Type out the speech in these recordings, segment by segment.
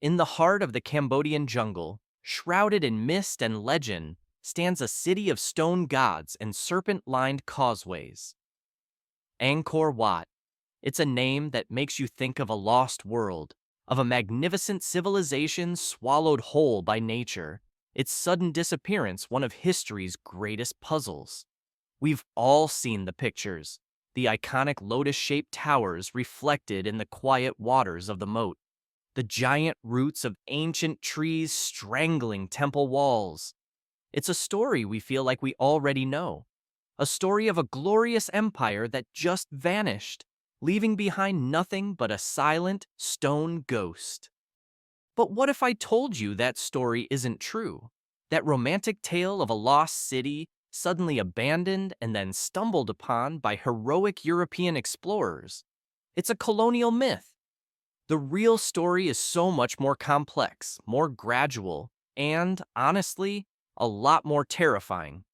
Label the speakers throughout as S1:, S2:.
S1: In the heart of the Cambodian jungle, shrouded in mist and legend, stands a city of stone gods and serpent-lined causeways. Angkor Wat. It's a name that makes you think of a lost world, of a magnificent civilization swallowed whole by nature, its sudden disappearance one of history's greatest puzzles. We've all seen the pictures, the iconic lotus-shaped towers reflected in the quiet waters of the moat, the giant roots of ancient trees strangling temple walls. It's a story we feel like we already know, a story of a glorious empire that just vanished, leaving behind nothing but a silent stone ghost. But what if I told you that story isn't true? That romantic tale of a lost city suddenly abandoned and then stumbled upon by heroic European explorers? It's a colonial myth. The real story is so much more complex, more gradual, and, honestly, a lot more terrifying.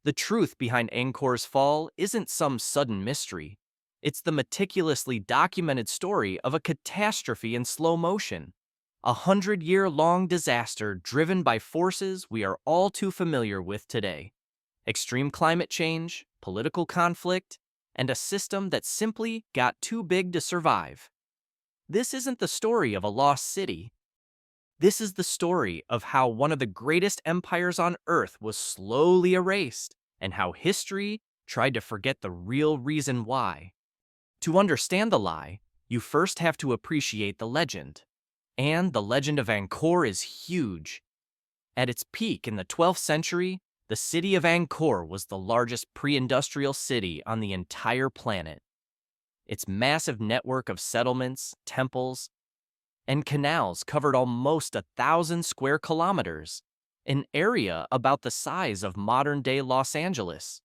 S1: The truth behind Angkor's fall isn't some sudden mystery. It's the meticulously documented story of a catastrophe in slow motion. A 100-year-long disaster driven by forces we are all too familiar with today. Extreme climate change, political conflict, and a system that simply got too big to survive. This isn't the story of a lost city. This is the story of how one of the greatest empires on Earth was slowly erased, and how history tried to forget the real reason why. To understand the lie, you first have to appreciate the legend. And the legend of Angkor is huge. At its peak in the 12th century, the city of Angkor was the largest pre-industrial city on the entire planet. Its massive network of settlements, temples, and canals covered almost 1,000 square kilometers, an area about the size of modern-day Los Angeles.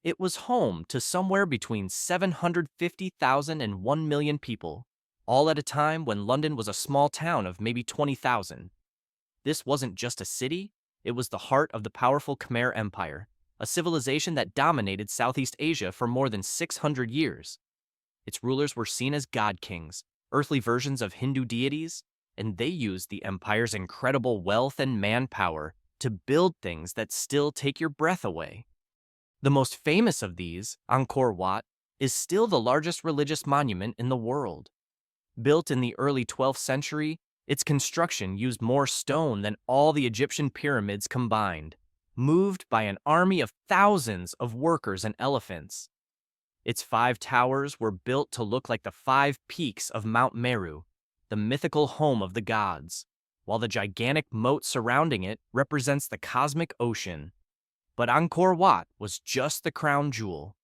S1: It was home to somewhere between 750,000 and 1 million people, all at a time when London was a small town of maybe 20,000. This wasn't just a city, it was the heart of the powerful Khmer Empire, a civilization that dominated Southeast Asia for more than 600 years. Its rulers were seen as god kings, earthly versions of Hindu deities, and they used the empire's incredible wealth and manpower to build things that still take your breath away. The most famous of these, Angkor Wat, is still the largest religious monument in the world. Built in the early 12th century, its construction used more stone than all the Egyptian pyramids combined, moved by an army of thousands of workers and elephants. Its 5 towers were built to look like the 5 peaks of Mount Meru, the mythical home of the gods, while the gigantic moat surrounding it represents the cosmic ocean. But Angkor Wat was just the crown jewel.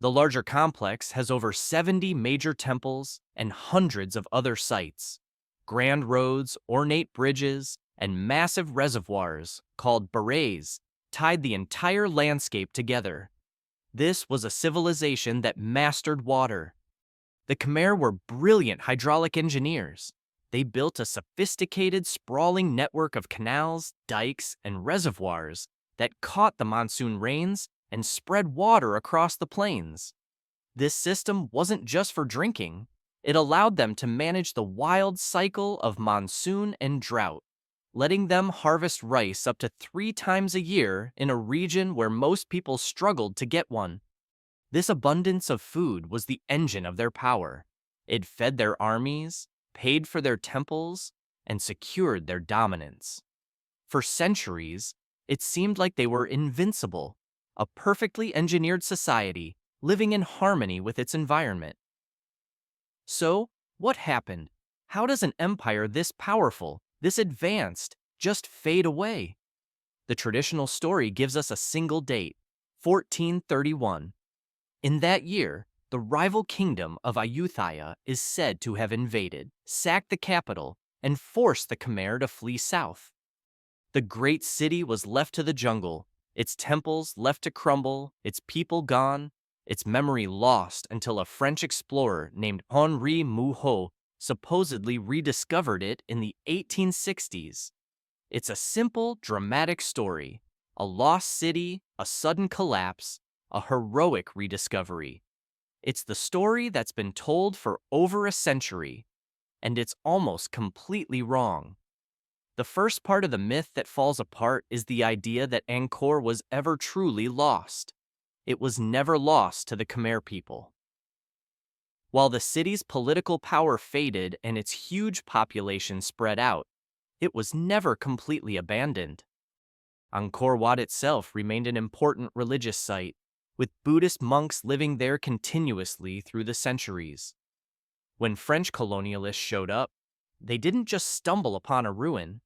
S1: The larger complex has over 70 major temples and hundreds of other sites. Grand roads, ornate bridges, and massive reservoirs, called barrays, tied the entire landscape together. This was a civilization that mastered water. The Khmer were brilliant hydraulic engineers. They built a sophisticated, sprawling network of canals, dikes, and reservoirs that caught the monsoon rains and spread water across the plains. This system wasn't just for drinking. It allowed them to manage the wild cycle of monsoon and drought, letting them harvest rice up to 3 times a year in a region where most people struggled to get one. This abundance of food was the engine of their power. It fed their armies, paid for their temples, and secured their dominance. For centuries, it seemed like they were invincible, a perfectly engineered society living in harmony with its environment. So, what happened? How does an empire this powerful, this advanced, just fade away? The traditional story gives us a single date, 1431. In that year, the rival kingdom of Ayutthaya is said to have invaded, sacked the capital, and forced the Khmer to flee south. The great city was left to the jungle, its temples left to crumble, its people gone, its memory lost until a French explorer named Henri Mouhot supposedly rediscovered it in the 1860s. It's a simple, dramatic story, a lost city, a sudden collapse, a heroic rediscovery. It's the story that's been told for over a century, and it's almost completely wrong. The first part of the myth that falls apart is the idea that Angkor was ever truly lost. It was never lost to the Khmer people. While the city's political power faded and its huge population spread out, it was never completely abandoned. Angkor Wat itself remained an important religious site, with Buddhist monks living there continuously through the centuries. When French colonialists showed up, they didn't just stumble upon a ruin,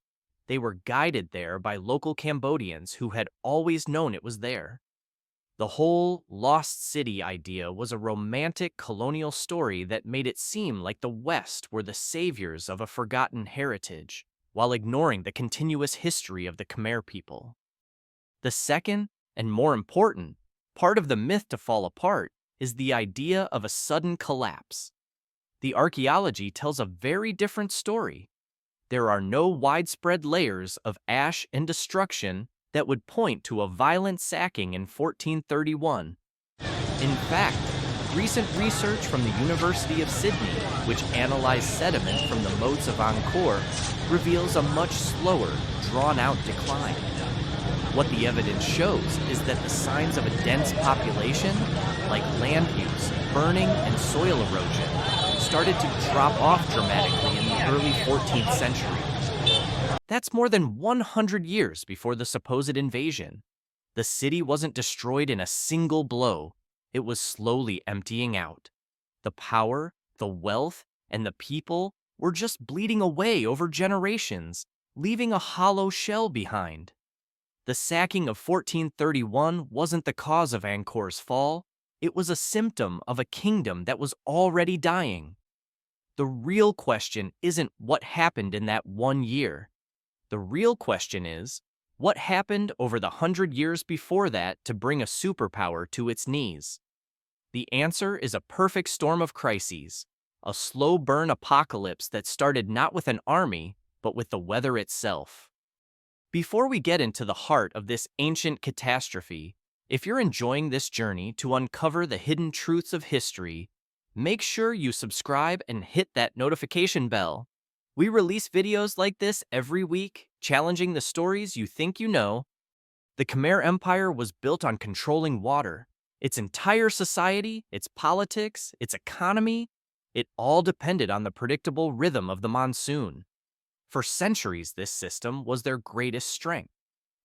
S1: they were guided there by local Cambodians who had always known it was there. The whole lost city idea was a romantic colonial story that made it seem like the West were the saviors of a forgotten heritage, while ignoring the continuous history of the Khmer people. The second, and more important, part of the myth to fall apart is the idea of a sudden collapse. The archaeology tells a very different story. There are no widespread layers of ash and destruction that would point to a violent sacking in 1431. In fact, recent research from the University of Sydney, which analyzed sediment from the moats of Angkor, reveals a much slower, drawn-out decline. What the evidence shows is that the signs of a dense population, like land use, burning, and soil erosion, started to drop off dramatically in the early 14th century. That's more than 100 years before the supposed invasion. The city wasn't destroyed in a single blow. It was slowly emptying out. The power, the wealth, and the people were just bleeding away over generations, leaving a hollow shell behind. The sacking of 1431 wasn't the cause of Angkor's fall. It was a symptom of a kingdom that was already dying. The real question isn't what happened in that 1 year. The real question is, what happened over the 100 years before that to bring a superpower to its knees? The answer is a perfect storm of crises, a slow burn apocalypse that started not with an army, but with the weather itself. Before we get into the heart of this ancient catastrophe, if you're enjoying this journey to uncover the hidden truths of history, make sure you subscribe and hit that notification bell. We release videos like this every week, challenging the stories you think you know. The Khmer Empire was built on controlling water. Its entire society, its politics, its economy, it all depended on the predictable rhythm of the monsoon. For centuries, this system was their greatest strength.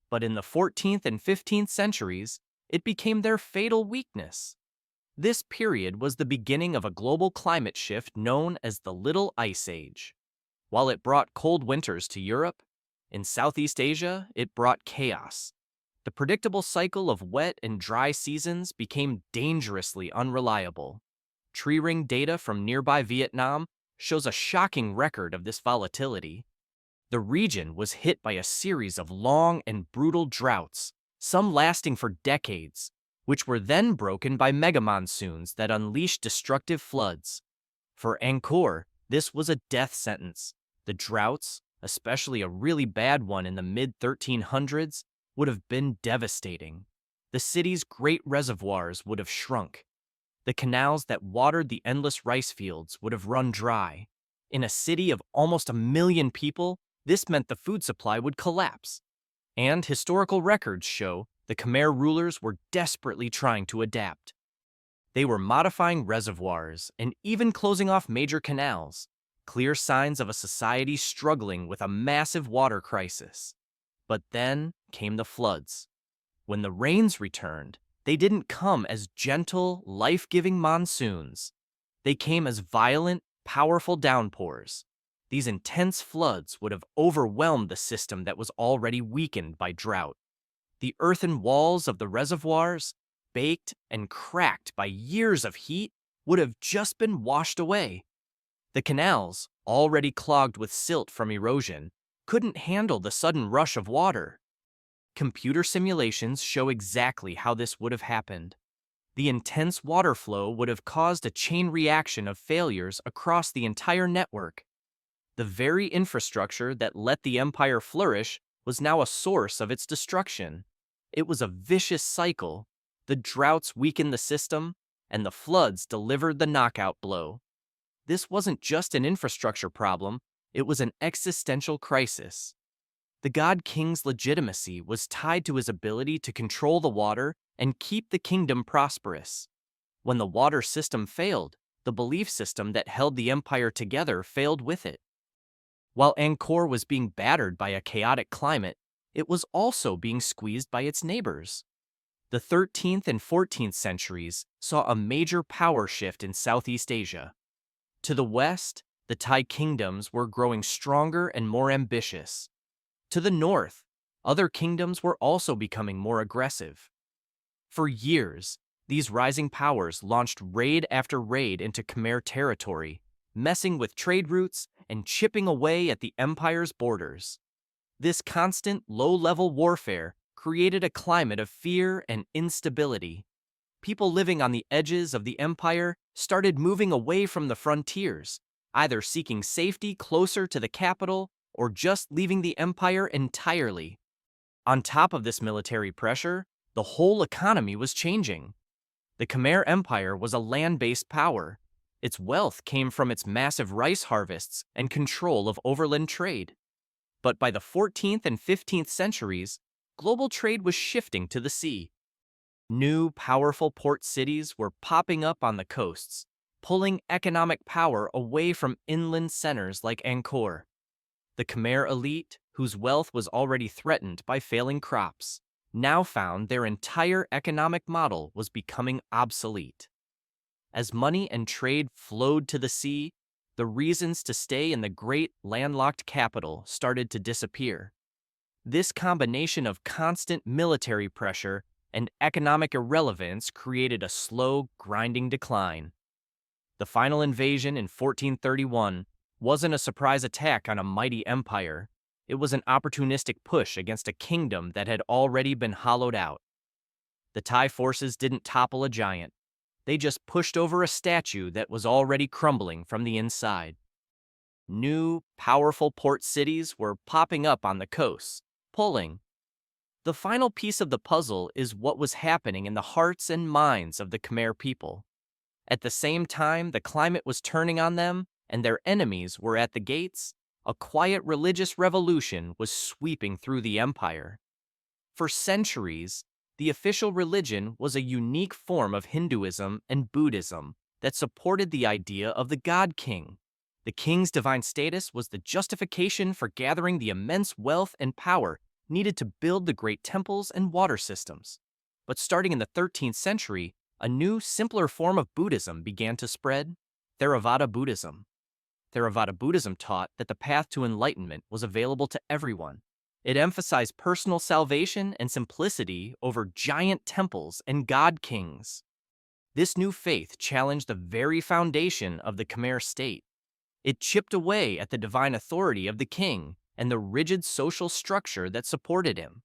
S1: But in the 14th and 15th centuries, it became their fatal weakness. This period was the beginning of a global climate shift known as the Little Ice Age. While it brought cold winters to Europe, in Southeast Asia, it brought chaos. The predictable cycle of wet and dry seasons became dangerously unreliable. Tree ring data from nearby Vietnam shows a shocking record of this volatility. The region was hit by a series of long and brutal droughts, some lasting for decades, which were then broken by mega-monsoons that unleashed destructive floods. For Angkor, this was a death sentence. The droughts, especially a really bad one in the mid-1300s, would have been devastating. The city's great reservoirs would have shrunk. The canals that watered the endless rice fields would have run dry. In a city of almost 1 million people, this meant the food supply would collapse. And historical records show the Khmer rulers were desperately trying to adapt. They were modifying reservoirs and even closing off major canals, clear signs of a society struggling with a massive water crisis. But then came the floods. When the rains returned, they didn't come as gentle, life-giving monsoons. They came as violent, powerful downpours. These intense floods would have overwhelmed the system that was already weakened by drought. The earthen walls of the reservoirs, baked and cracked by years of heat, would have just been washed away. The canals, already clogged with silt from erosion, couldn't handle the sudden rush of water. Computer simulations show exactly how this would have happened. The intense water flow would have caused a chain reaction of failures across the entire network. The very infrastructure that let the empire flourish was now a source of its destruction. It was a vicious cycle. The droughts weakened the system, and the floods delivered the knockout blow. This wasn't just an infrastructure problem, it was an existential crisis. The god king's legitimacy was tied to his ability to control the water and keep the kingdom prosperous. When the water system failed, the belief system that held the empire together failed with it. While Angkor was being battered by a chaotic climate, it was also being squeezed by its neighbors. The 13th and 14th centuries saw a major power shift in Southeast Asia. To the west, the Thai kingdoms were growing stronger and more ambitious. To the north, other kingdoms were also becoming more aggressive. For years, these rising powers launched raid after raid into Khmer territory, messing with trade routes and chipping away at the empire's borders. This constant, low-level warfare created a climate of fear and instability. People living on the edges of the empire started moving away from the frontiers, either seeking safety closer to the capital or just leaving the empire entirely. On top of this military pressure, the whole economy was changing. The Khmer Empire was a land-based power. Its wealth came from its massive rice harvests and control of overland trade. But by the 14th and 15th centuries, global trade was shifting to the sea. New, powerful port cities were popping up on the coasts, pulling economic power away from inland centers like Angkor. The Khmer elite, whose wealth was already threatened by failing crops, now found their entire economic model was becoming obsolete. As money and trade flowed to the sea, the reasons to stay in the great landlocked capital started to disappear. This combination of constant military pressure and economic irrelevance created a slow, grinding decline. The final invasion in 1431 wasn't a surprise attack on a mighty empire. It was an opportunistic push against a kingdom that had already been hollowed out. The Thai forces didn't topple a giant. They just pushed over a statue that was already crumbling from the inside. New, powerful port cities were popping up on the coasts, pulling. The final piece of the puzzle is what was happening in the hearts and minds of the Khmer people. At the same time the climate was turning on them and their enemies were at the gates, a quiet religious revolution was sweeping through the empire. For centuries, the official religion was a unique form of Hinduism and Buddhism that supported the idea of the God King. The king's divine status was the justification for gathering the immense wealth and power needed to build the great temples and water systems. But starting in the 13th century, a new, simpler form of Buddhism began to spread: Theravada Buddhism. Theravada Buddhism taught that the path to enlightenment was available to everyone. It emphasized personal salvation and simplicity over giant temples and god kings. This new faith challenged the very foundation of the Khmer state. It chipped away at the divine authority of the king and the rigid social structure that supported him.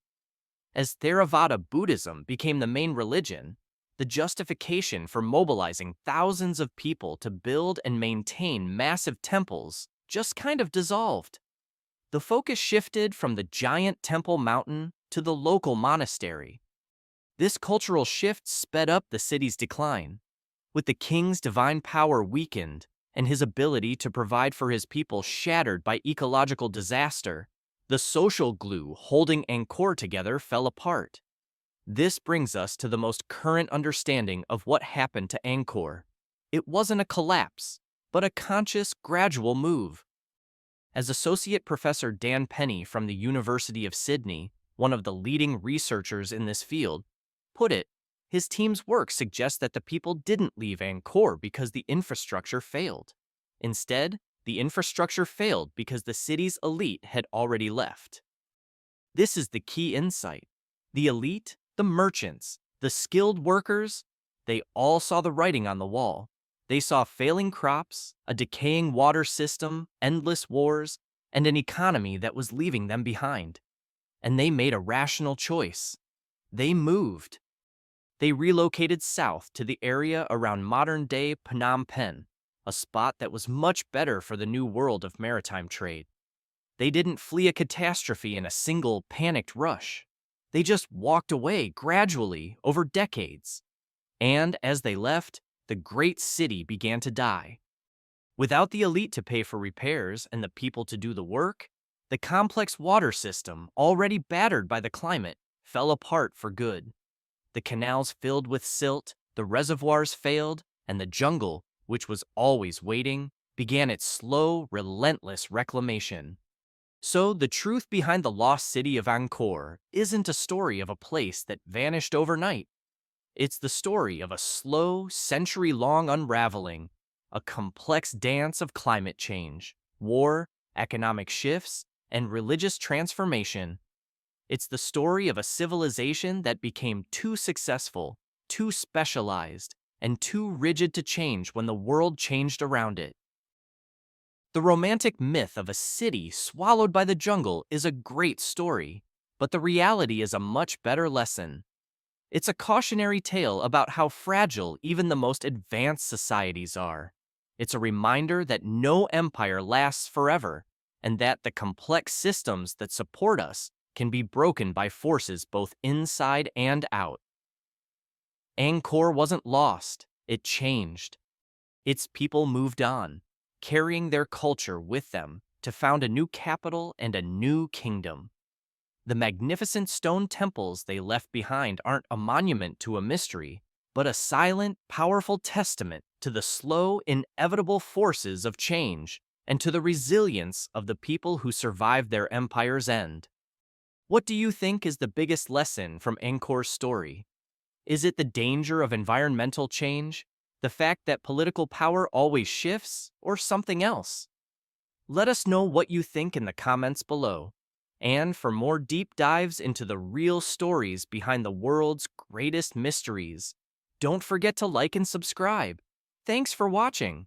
S1: As Theravada Buddhism became the main religion, the justification for mobilizing thousands of people to build and maintain massive temples just kind of dissolved. The focus shifted from the giant temple mountain to the local monastery. This cultural shift sped up the city's decline. With the king's divine power weakened and his ability to provide for his people shattered by ecological disaster, the social glue holding Angkor together fell apart. This brings us to the most current understanding of what happened to Angkor. It wasn't a collapse, but a conscious, gradual move. As Associate Professor Dan Penny from the University of Sydney, one of the leading researchers in this field, put it, his team's work suggests that the people didn't leave Angkor because the infrastructure failed. Instead, the infrastructure failed because the city's elite had already left. This is the key insight. The elite, the merchants, the skilled workers, they all saw the writing on the wall. They saw failing crops, a decaying water system, endless wars, and an economy that was leaving them behind. And they made a rational choice. They moved. They relocated south to the area around modern-day Phnom Penh, a spot that was much better for the new world of maritime trade. They didn't flee a catastrophe in a single, panicked rush. They just walked away gradually over decades. And as they left, the great city began to die. Without the elite to pay for repairs and the people to do the work, the complex water system, already battered by the climate, fell apart for good. The canals filled with silt, the reservoirs failed, and the jungle, which was always waiting, began its slow, relentless reclamation. So, the truth behind the lost city of Angkor isn't a story of a place that vanished overnight. It's the story of a slow, century-long unraveling, a complex dance of climate change, war, economic shifts, and religious transformation. It's the story of a civilization that became too successful, too specialized, and too rigid to change when the world changed around it. The romantic myth of a city swallowed by the jungle is a great story, but the reality is a much better lesson. It's a cautionary tale about how fragile even the most advanced societies are. It's a reminder that no empire lasts forever, and that the complex systems that support us can be broken by forces both inside and out. Angkor wasn't lost, it changed. Its people moved on, carrying their culture with them to found a new capital and a new kingdom. The magnificent stone temples they left behind aren't a monument to a mystery, but a silent, powerful testament to the slow, inevitable forces of change and to the resilience of the people who survived their empire's end. What do you think is the biggest lesson from Angkor's story? Is it the danger of environmental change, the fact that political power always shifts, or something else? Let us know what you think in the comments below. And for more deep dives into the real stories behind the world's greatest mysteries, don't forget to like and subscribe. Thanks for watching.